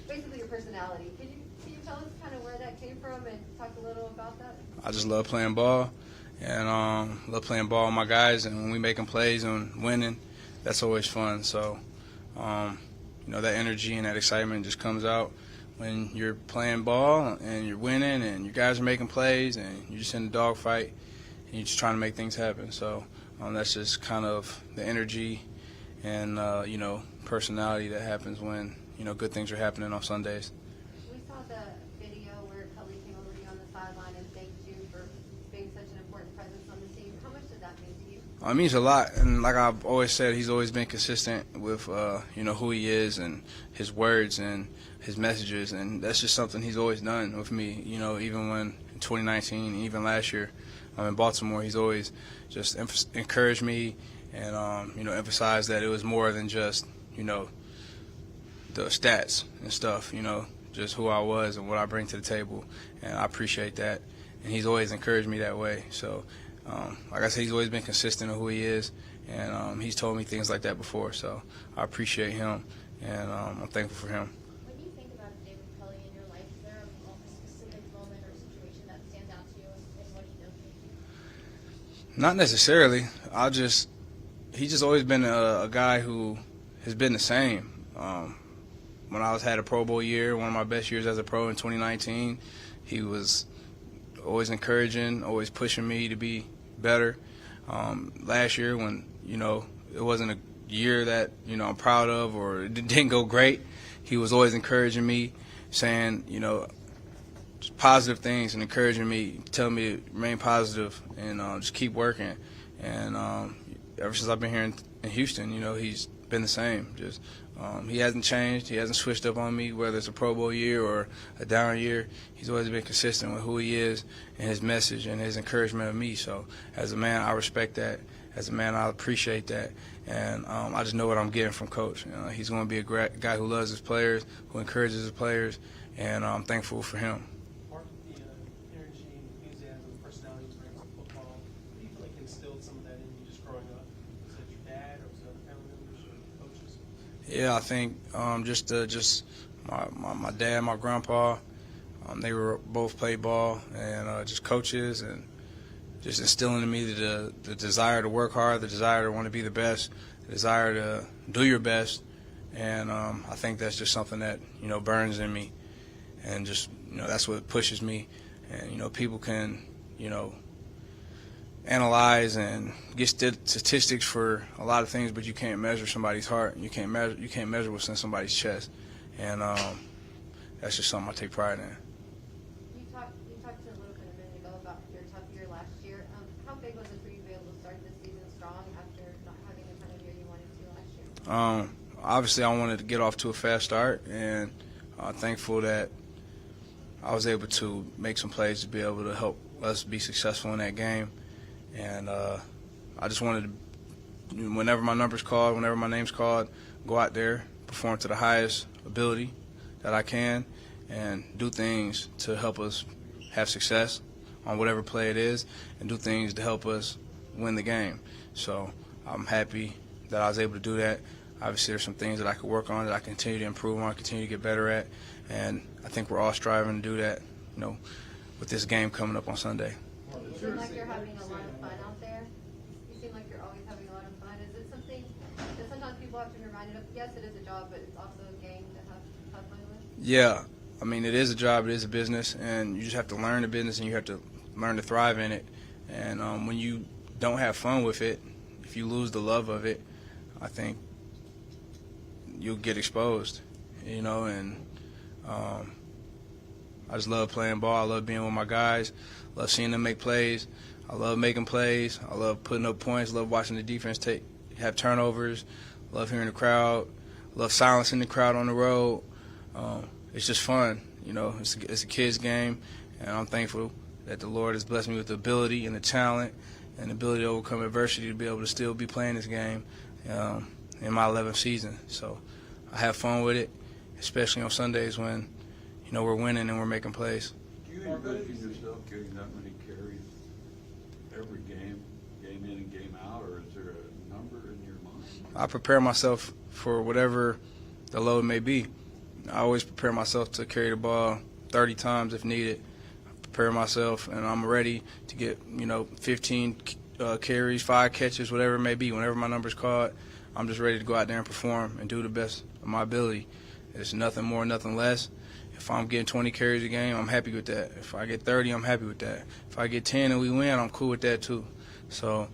basically your personality. Can you tell us kind of where that came from and talk a little about that? I just love playing ball, and love playing ball with my guys. And when we making plays and winning, that's always fun. So, that energy and that excitement just comes out when you're playing ball and you're winning and you guys are making plays and you're just in the dogfight and you're just trying to make things happen. So that's just kind of the energy and, personality that happens when, good things are happening on Sundays. We saw the video where Cully came over to you on the sideline and thanked you for being such an important presence on the team. How much did that mean to you? It means a lot, and like I've always said, he's always been consistent with, who he is and his words and his messages, and that's just something he's always done with me, even when in 2019, even last year in Baltimore, he's always just encouraged me and, emphasized that it was more than just, the stats and stuff, just who I was and what I bring to the table, and I appreciate that, and he's always encouraged me that way. So, like I said, he's always been consistent in who he is, and he's told me things like that before, so I appreciate him, and I'm thankful for him. When you think about David Kelly in your life, is there a specific moment or situation that stands out to you and what he does for you? Not necessarily. He's just always been a guy who has been the same. When I had a Pro Bowl year, one of my best years as a pro in 2019, he was always encouraging, always pushing me to be better. Last year when, it wasn't a year that, I'm proud of or it didn't go great, he was always encouraging me, saying, just positive things and encouraging me, telling me to remain positive and just keep working. And ever since I've been here in Houston, he's been the same. Just he hasn't changed. He hasn't switched up on me, whether it's a Pro Bowl year or a down year. He's always been consistent with who he is and his message and his encouragement of me. So as a man, I respect that. As a man, I appreciate that. And I just know what I'm getting from Coach. He's going to be a great guy who loves his players, who encourages his players, and I'm thankful for him. Part of the energy, enthusiasm, personality you bring to football, what do you feel like instilled some of that in you just growing up? Was it your dad or was it other family members or coaches? Yeah, I think just my dad, my grandpa, they were both played ball, and just coaches, and just instilling in me the desire to work hard, the desire to want to be the best, the desire to do your best, and I think that's just something that burns in me, and just that's what pushes me, and people can analyze and get statistics for a lot of things, but you can't measure somebody's heart. You can't measure what's in somebody's chest, and that's just something I take pride in. You talked a little bit a minute ago about your tough year last year. How big was it for you to be able to start this season strong after not having the kind of year you wanted to last year? Obviously, I wanted to get off to a fast start, and I'm thankful that I was able to make some plays to be able to help us be successful in that game. And I just wanted to, whenever my number's called, whenever my name's called, go out there, perform to the highest ability that I can, and do things to help us have success on whatever play it is, and do things to help us win the game. So I'm happy that I was able to do that. Obviously, there's some things that I could work on, that I continue to improve on, continue to get better at, and I think we're all striving to do that, with this game coming up on Sunday. You seem like you're having a lot of fun out there. You seem like you're always having a lot of fun. Is it something that sometimes people have to be reminded of? Yes, it is a job, but it's also a game to have fun with? Yeah. I mean, it is a job, it is a business, and you just have to learn the business and you have to learn to thrive in it. And when you don't have fun with it, if you lose the love of it, I think you'll get exposed, and I just love playing ball. I love being with my guys. Love seeing them make plays. I love making plays. I love putting up points. Love watching the defense have turnovers. Love hearing the crowd. Love silencing the crowd on the road. It's just fun. It's a kid's game, and I'm thankful that the Lord has blessed me with the ability and the talent and the ability to overcome adversity to be able to still be playing this game in my 11th season. So I have fun with it, especially on Sundays when, we're winning and we're making plays. Do you envision yourself getting that many carries every game in and game out, or is there a number in your mind? I prepare myself for whatever the load may be. I always prepare myself to carry the ball 30 times if needed. Prepare myself, and I'm ready to get 15 carries, 5 catches, whatever it may be. Whenever my number's called, I'm just ready to go out there and perform and do the best of my ability. It's nothing more, nothing less. If I'm getting 20 carries a game, I'm happy with that. If I get 30, I'm happy with that. If I get 10 and we win, I'm cool with that too. So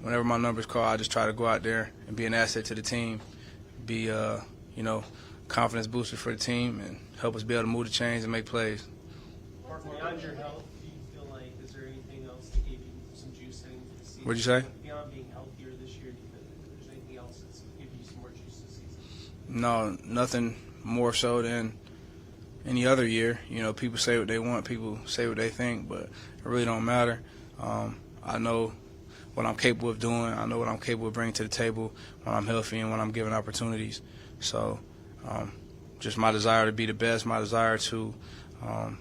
whenever my number's called, I just try to go out there and be an asset to the team, be confidence booster for the team, and help us be able to move the chains and make plays. Mark, beyond your health, do you feel like, is there anything else that gave you some juice heading into the season? What'd you say? Beyond being healthier this year, do you feel like there's anything else that's giving you some more juice this season? No, nothing more so than any other year. People say what they want, people say what they think, but it really don't matter. I know what I'm capable of doing. I know what I'm capable of bringing to the table when I'm healthy and when I'm given opportunities. So just my desire to be the best, my desire to want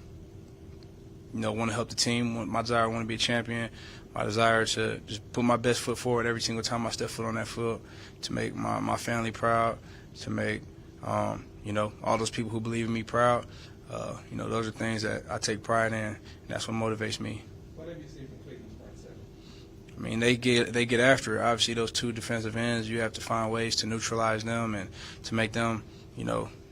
to help the team, my desire to want to be a champion, my desire to just put my best foot forward every single time I step foot on that field, to make my family proud, to make all those people who believe in me proud. Those are things that I take pride in, and that's what motivates me. What have you seen from Cleveland's front seven? I mean, they get after it. Obviously, those 2 defensive ends, you have to find ways to neutralize them and to make them,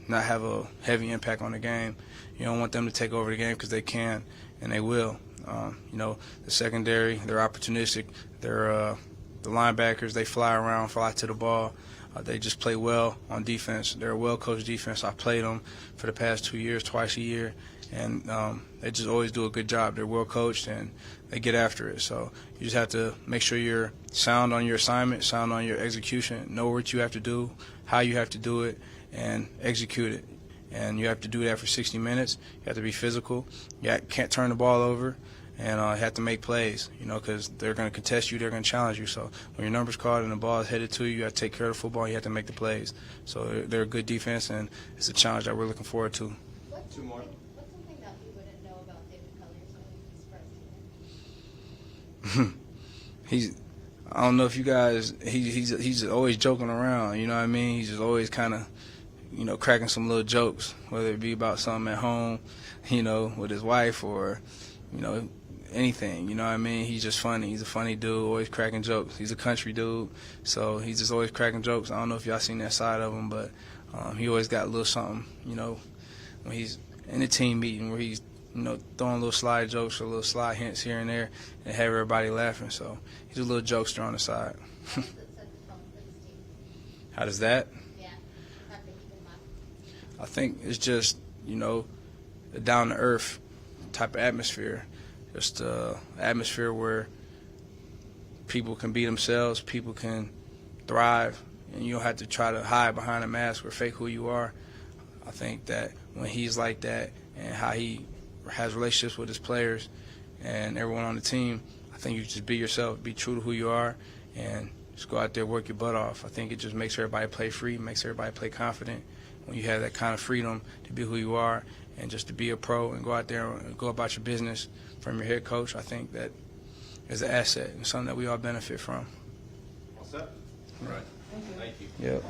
not have a heavy impact on the game. You don't want them to take over the game because they can, and they will. The secondary, they're opportunistic. They're the linebackers, they fly around, fly to the ball. They just play well on defense. They're a well-coached defense. I've played them for the past 2 years, twice a year, and they just always do a good job. They're well-coached, and they get after it. So you just have to make sure you're sound on your assignment, sound on your execution, know what you have to do, how you have to do it, and execute it. And you have to do that for 60 minutes. You have to be physical. You can't turn the ball over. And you have to make plays, because they're going to contest you, they're going to challenge you. So when your number's called and the ball is headed to you, you have to take care of the football, and you have to make the plays. So they're a good defense, and it's a challenge that we're looking forward to. What's 2 more. What's something that we wouldn't know about David Collier so he's surprised you? I don't know if you guys, he's always joking around, you know what I mean? He's just always kind of, cracking some little jokes, whether it be about something at home, with his wife or, anything, you know what I mean? He's just funny. He's a funny dude, always cracking jokes. He's a country dude, so he's just always cracking jokes. I don't know if y'all seen that side of him, but he always got a little something, when he's in a team meeting where he's, throwing little slide jokes or little slide hints here and there and have everybody laughing. So he's a little jokester on the side. How does it set the tone for this team? How does that? Yeah, after keeping laugh. I think it's just, a down-to-earth type of atmosphere. Just an atmosphere where people can be themselves, people can thrive, and you don't have to try to hide behind a mask or fake who you are. I think that when he's like that and how he has relationships with his players and everyone on the team, I think you just be yourself, be true to who you are, and just go out there, work your butt off. I think it just makes everybody play free, makes everybody play confident. When you have that kind of freedom to be who you are and just to be a pro and go out there and go about your business from your head coach, I think that is an asset and something that we all benefit from. All set? Right. Thank you. Yep.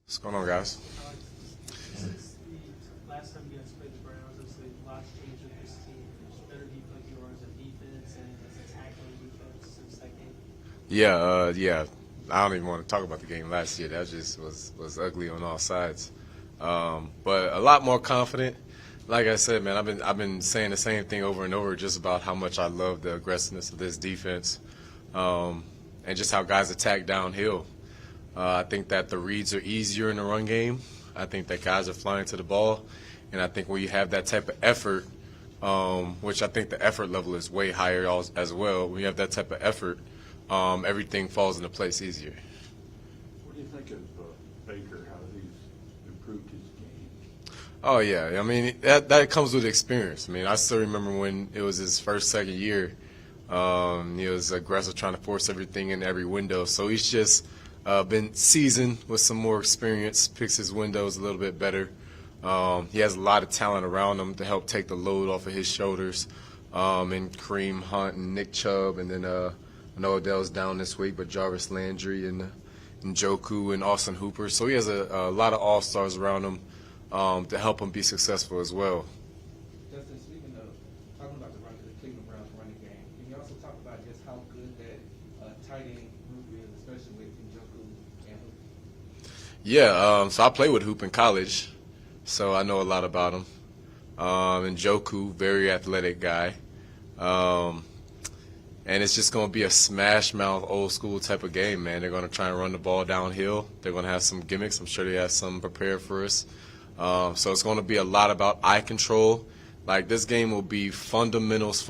What's going on, guys? Since the last time you guys played the Browns, obviously a lot's changed with this team. There's better defense, yours, a defense, and as a tackling defense since that game. Yeah. I don't even want to talk about the game last year. That just was ugly on all sides. But a lot more confident. Like I said, man, I've been saying the same thing over and over, just about how much I love the aggressiveness of this defense, and just how guys attack downhill. I think that the reads are easier in the run game. I think that guys are flying to the ball, and I think when you have that type of effort, which I think the effort level is way higher as well. When you have that type of effort, everything falls into place easier. What do you think of Baker, how he's improved his game? Oh, yeah. I mean, that comes with experience. I mean, I still remember when it was his second year. He was aggressive, trying to force everything in every window. So he's just been seasoned with some more experience, picks his windows a little bit better. He has a lot of talent around him to help take the load off of his shoulders. And Kareem Hunt and Nick Chubb, and then I know Odell's down this week, but Jarvis Landry and Njoku and Austin Hooper. So he has a lot of all-stars around him to help him be successful as well. Justin, speaking of talking about the Cleveland Browns running game, can you also talk about just how good that tight end group is, especially with Njoku and Hoop? Yeah, so I played with Hoop in college, so I know a lot about him. Njoku, very athletic guy. And it's just going to be a smash mouth, old school type of game, man. They're going to try and run the ball downhill. They're going to have some gimmicks. I'm sure they have some prepared for us. So it's going to be a lot about eye control. Like, this game will be fundamentals.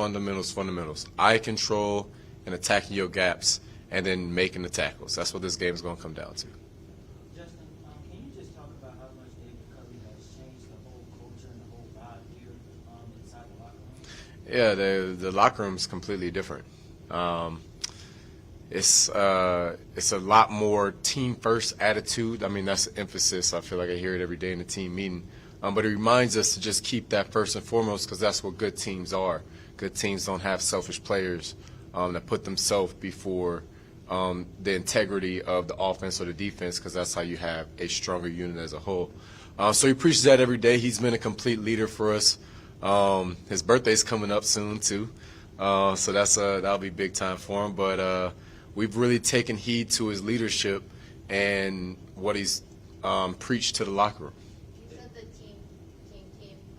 Eye control and attacking your gaps and then making the tackles. That's what this game is going to come down to. Justin, can you just talk about how much David Culley has changed the whole culture and the whole vibe here inside the locker room? Yeah, the locker room is completely different. It's a lot more team first attitude. I mean, that's the emphasis. I feel like I hear it every day in the team meeting. But it reminds us to just keep that first and foremost, because that's what good teams are. Good teams don't have selfish players that put themselves before the integrity of the offense or the defense, because that's how you have a stronger unit as a whole. So he preaches that every day. He's been a complete leader for us. His birthday's coming up soon too, so that'll be big time for him. But we've really taken heed to his leadership and what he's preached to the locker room. You said the team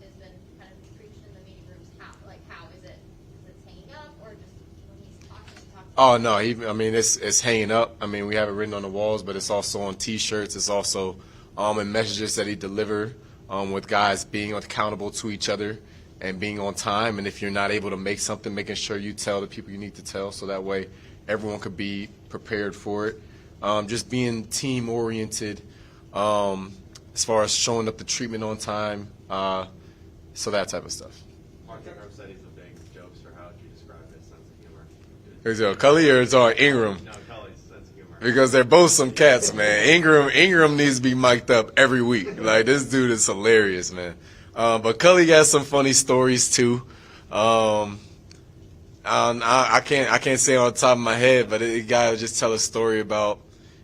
has been kind of preached in the meeting rooms. How is it? Is it hanging up, or just when he's talking? Oh no, I mean it's hanging up. I mean, we have it written on the walls, but it's also on T-shirts. It's also in messages that he delivered with guys being accountable to each other and being on time. And if you're not able to make something, making sure you tell the people you need to tell, so that way everyone could be prepared for it. Just being team oriented, as far as showing up the treatment on time, so that type of stuff. Mark Ingram said he's a big jokester. How would you describe his sense of humor? Is it Cully or it's Ingram? No, Cully's sense of humor. Because they're both some cats, man. Ingram needs to be mic'd up every week. Like, this dude is hilarious, man. But Cully got some funny stories too. I can't say on the top of my head, but the guy would just tell a story about,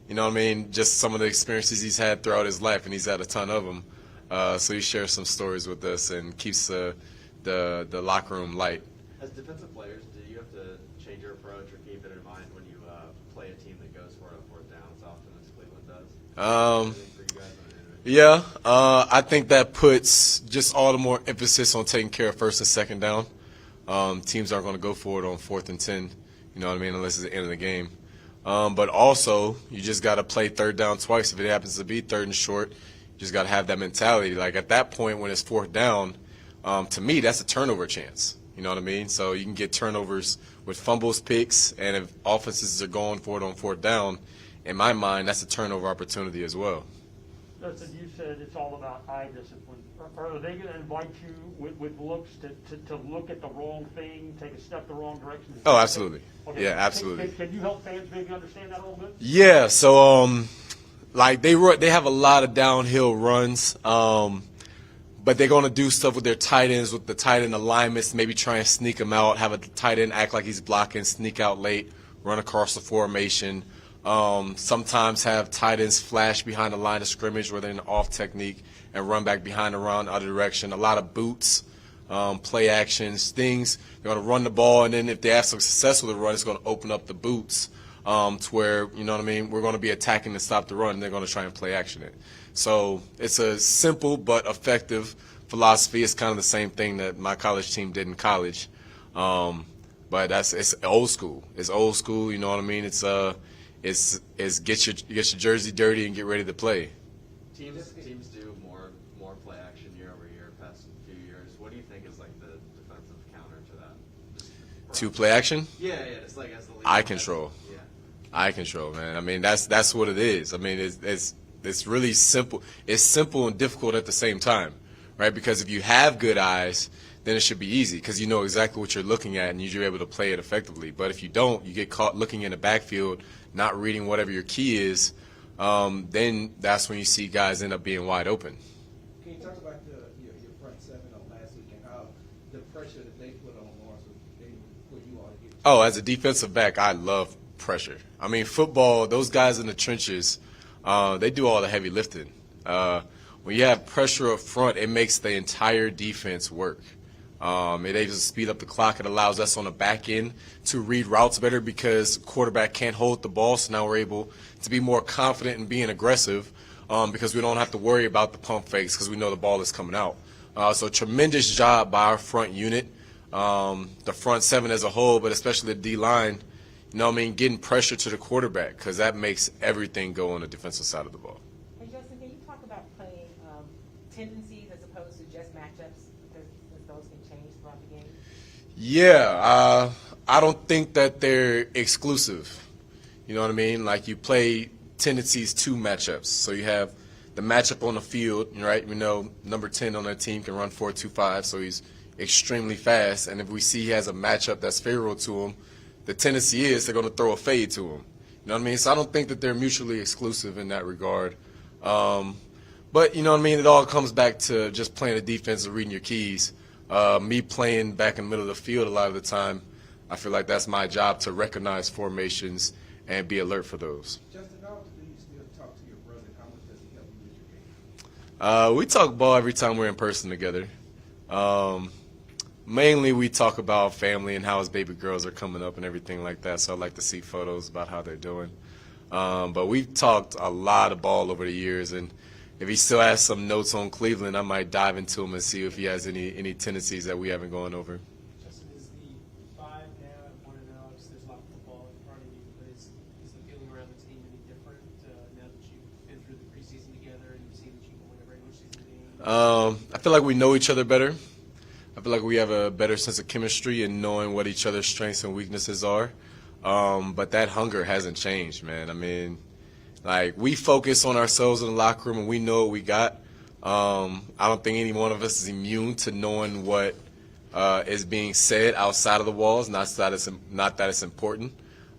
you know what I mean, just some of the experiences he's had throughout his life, and he's had a ton of them. So he shares some stories with us and keeps the locker room light. As defensive players, do you have to change your approach or keep it in mind when you play a team that goes for it on fourth down as often as Cleveland does? Anything for you guys on it? Yeah, I think that puts just all the more emphasis on taking care of first and second down. Teams aren't going to go for it on 4th and 10, you know what I mean, unless it's the end of the game. But also, you just got to play third down twice. If it happens to be third and short, you just got to have that mentality. Like, at that point, when it's 4th down, to me, that's a turnover chance. You know what I mean? So you can get turnovers with fumbles, picks, and if offenses are going for it on 4th down, in my mind, that's a turnover opportunity as well. Justin, you said it's all about eye discipline. Are they going to invite you with looks to look at the wrong thing, take a step the wrong direction? Oh, absolutely. Okay. Yeah, absolutely. Can you help fans maybe understand that a little bit? Yeah, so like they have a lot of downhill runs, but they're going to do stuff with their tight ends, with the tight end alignments, maybe try and sneak them out, have a tight end act like he's blocking, sneak out late, run across the formation. Sometimes have tight ends flash behind the line of scrimmage where they're in off technique and run back behind the run, other direction. A lot of boots, play actions, things. They're going to run the ball, and then if they have some success with the run, it's going to open up the boots to where, you know what I mean, we're going to be attacking to stop the run, and they're going to try and play action it. So it's a simple but effective philosophy. It's kind of the same thing that my college team did in college. But it's old school. It's old school, you know what I mean? It's get your jersey dirty and get ready to play. Teams do more play action year over year past few years. What do you think is like the defensive counter to that? To play action? Yeah, it's like as the league. Eye control. Yeah. Eye control, man. I mean, that's what it is. I mean, it's really simple. It's simple and difficult at the same time, right? Because if you have good eyes, then it should be easy because you know exactly what you're looking at and you're able to play it effectively. But if you don't, you get caught looking in the backfield, not reading whatever your key is, then that's when you see guys end up being wide open. Can you talk about your front seven on last week and how the pressure that they put on Lawrence for you all to get? Oh, as a defensive back, I love pressure. I mean, football, those guys in the trenches, they do all the heavy lifting. When you have pressure up front, it makes the entire defense work. It aims to speed up the clock. It allows us on the back end to read routes better because quarterback can't hold the ball. So now we're able to be more confident in being aggressive because we don't have to worry about the pump fakes because we know the ball is coming out. So tremendous job by our front unit, the front seven as a whole, but especially the D-line, you know what I mean, getting pressure to the quarterback because that makes everything go on the defensive side of the ball. Hey, Justin, can you talk about playing tendencies as opposed to just matchups because those can change throughout the game? Yeah, I don't think that they're exclusive. You know what I mean? Like you play tendencies to matchups. So you have the matchup on the field, right? We know number 10 on their team can run 4.25, so he's extremely fast. And if we see he has a matchup that's favorable to him, the tendency is they're going to throw a fade to him. You know what I mean? So I don't think that they're mutually exclusive in that regard. But, you know what I mean? It all comes back to just playing the defense and reading your keys. Me playing back in the middle of the field a lot of the time, I feel like that's my job to recognize formations and be alert for those. Justin, how often do you still talk to your brother? How much does he help you with your game? We talk ball every time we're in person together. Mainly we talk about family and how his baby girls are coming up and everything like that, so I like to see photos about how they're doing. But we've talked a lot of ball over the years, and if he still has some notes on Cleveland, I might dive into him and see if he has any tendencies that we haven't gone over. Justin, is the 5 now and 1-0? Obviously, there's a lot of football in front of you, but is the feeling around the team any different now that you've been through the preseason together and you've seen that you can win a regular season game? I feel like we know each other better. I feel like we have a better sense of chemistry and knowing what each other's strengths and weaknesses are. But that hunger hasn't changed, man. I mean, like, we focus on ourselves in the locker room and we know what we got. I don't think any one of us is immune to knowing what is being said outside of the walls. Not that it's important.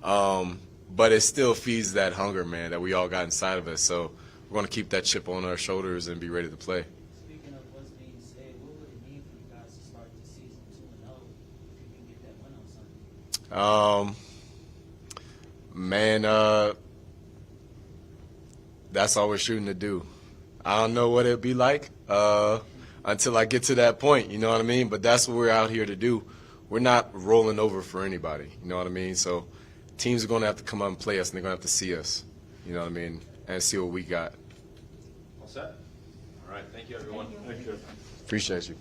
But it still feeds that hunger, man, that we all got inside of us. So we're going to keep that chip on our shoulders and be ready to play. Speaking of what's being said, what would it mean for you guys to start the season 2-0 if you can get that win on Sunday? Man, that's all we're shooting to do. I don't know what it'd be like until I get to that point, you know what I mean? But that's what we're out here to do. We're not rolling over for anybody, you know what I mean? So teams are going to have to come out and play us, and they're going to have to see us, you know what I mean, and see what we got. All set? All right. Thank you, everyone. Thank you. Appreciate you.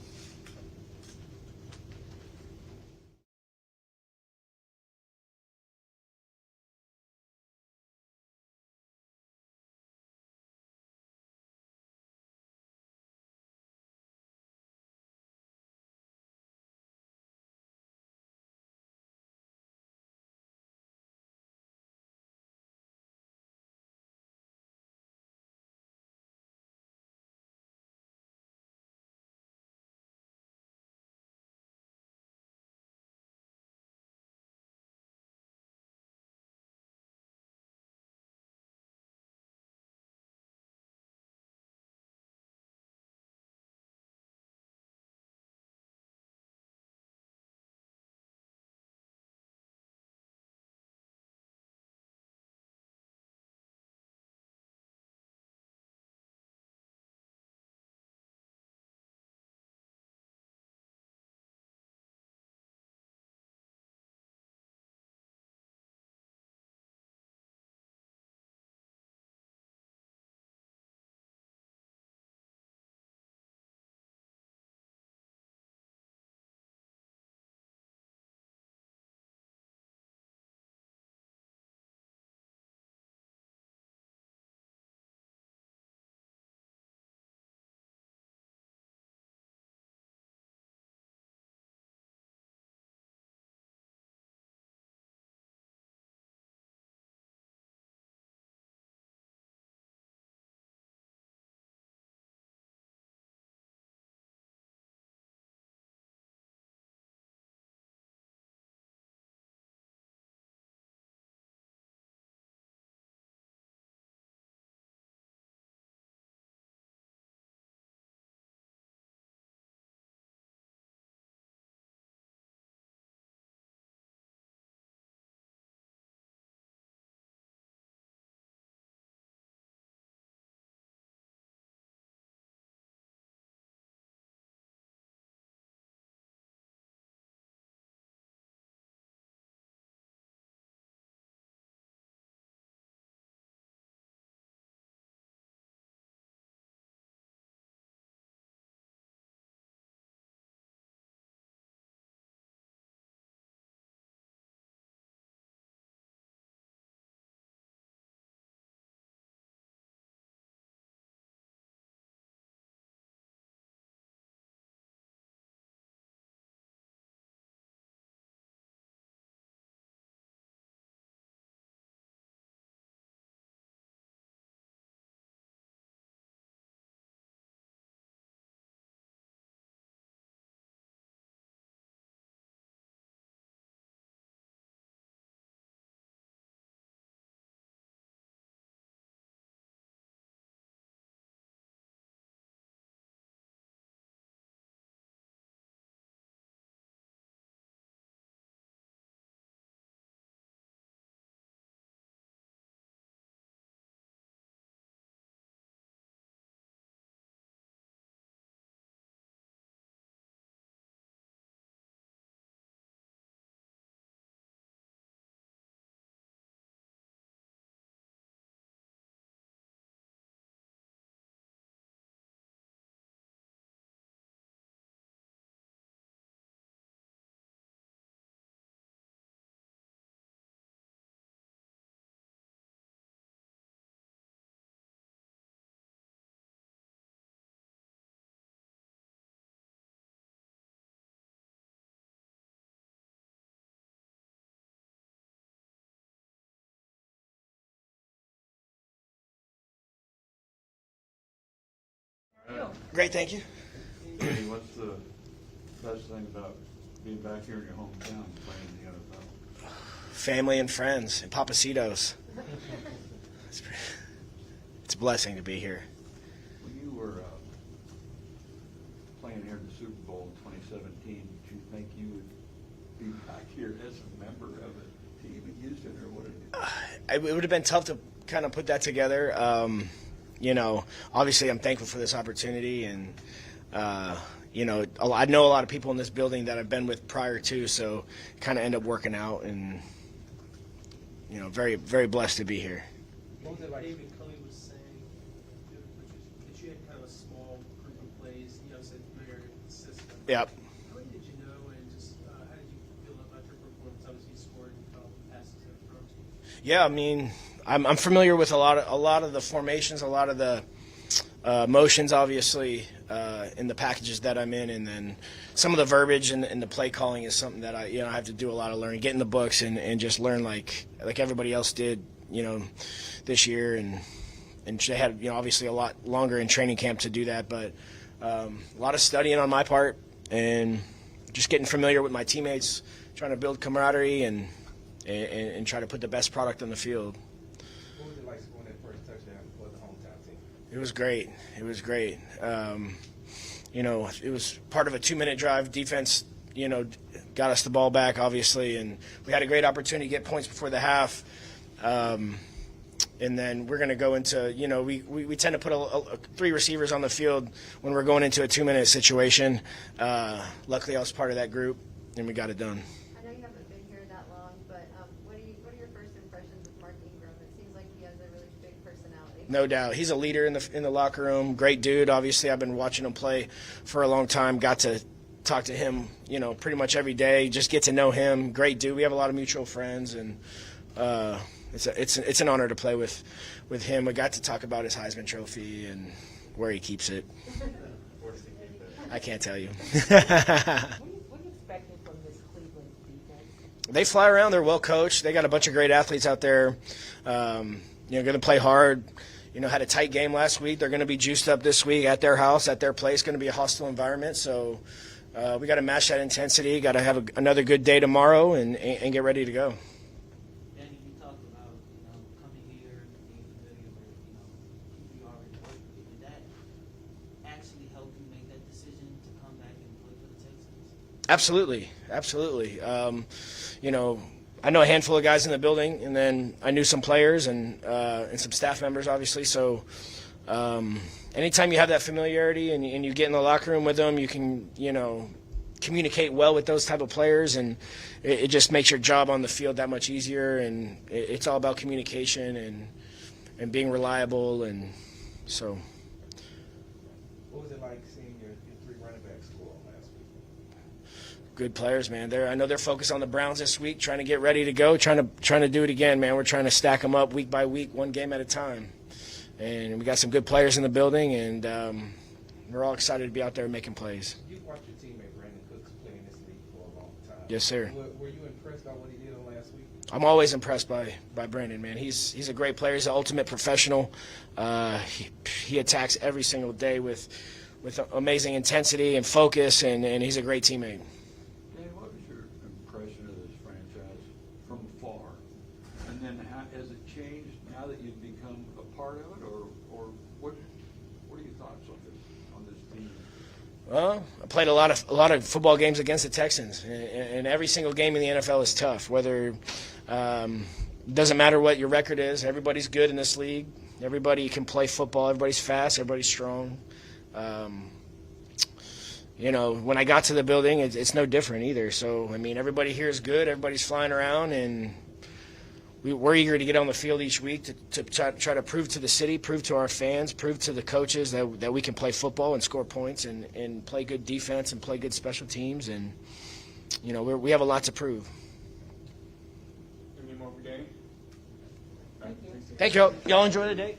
you? Great, thank you. Hey, what's the best thing about being back here in your hometown playing in the NFL? Family and friends and Papacitos. It's a blessing to be here. When you were playing here in the Super Bowl in 2017, did you think you would be back here as a member of a team in Houston, or what? It would have been tough to kind of put that together. Obviously I'm thankful for this opportunity, and I know a lot of people in this building that I've been with prior to, so kind of end up working out, and very, very blessed to be here. What was it like? David Culley was saying that you had kind of a small group of plays, said familiar with the system. Yep. How many did you know, and just how did you feel about your performance? Obviously, you scored passes that were thrown to you. Yeah, I mean, I'm familiar with a lot of the formations, a lot of the motions, obviously, in the packages that I'm in, and then some of the verbiage and the play calling is something that I have to do a lot of learning, get in the books and just learn like everybody else did, this year, and they had obviously a lot longer in training camp to do that, but a lot of studying on my part and just getting familiar with my teammates, trying to build camaraderie and try to put the best product on the field. What was it like scoring that first touchdown for the hometown team? It was great. It was part of a 2-minute drive. Defense, got us the ball back, obviously, and we had a great opportunity to get points before the half. And then we're going to go into, we tend to put 3 receivers on the field when we're going into a 2-minute situation. Luckily, I was part of that group, and we got it done. I know you haven't been here that long, but what are your first impressions of Mark Ingram? It seems like he has a really big personality. No doubt. He's a leader in the locker room. Great dude. Obviously, I've been watching him play for a long time. Got to talk to him, pretty much every day. Just get to know him. Great dude. We have a lot of mutual friends, and it's an honor to play with him. We got to talk about his Heisman Trophy and where he keeps it. I can't tell you. What are you expecting from this Cleveland defense? They fly around. They're well coached. They got a bunch of great athletes out there. Going to play hard. Had a tight game last week. They're going to be juiced up this week at their house, at their place. Going to be a hostile environment. So we got to match that intensity. Got to have another good day tomorrow and get ready to go. Danny, you talked about, coming here and being familiar with, people you already work with. Did that actually help you make that decision to come back and play for the Texans? Absolutely. I know a handful of guys in the building, and then I knew some players and some staff members, obviously. So anytime you have that familiarity and you get in the locker room with them, you can, communicate well with those type of players, and it just makes your job on the field that much easier. And it's all about communication and being reliable, and so. What was it like seeing your 3 running backs score last week? Good players, man. I know they're focused on the Browns this week, trying to get ready to go, trying to do it again, man. We're trying to stack them up week by week, one game at a time. And we got some good players in the building, and we're all excited to be out there making plays. You've watched your teammate Brandon Cooks play in this league for a long time. Yes, sir. Were you impressed by what he did on last week? I'm always impressed by Brandon, man. He's a great player. He's an ultimate professional. He attacks every single day with amazing intensity and focus, and he's a great teammate. Danny, what was your impression of this franchise from afar? And then has it changed now that you've become a part of it, or what are your thoughts on this team? Well, I played a lot of football games against the Texans, and every single game in the NFL is tough. Whether doesn't matter what your record is, everybody's good in this league. Everybody can play football. Everybody's fast. Everybody's strong. When I got to the building, it's no different either. So, everybody here is good. Everybody's flying around, and we're eager to get on the field each week to try to prove to the city, prove to our fans, prove to the coaches that we can play football and score points and play good defense and play good special teams. And, we have a lot to prove. Any more for Danny? Thank you. Y'all enjoy the day.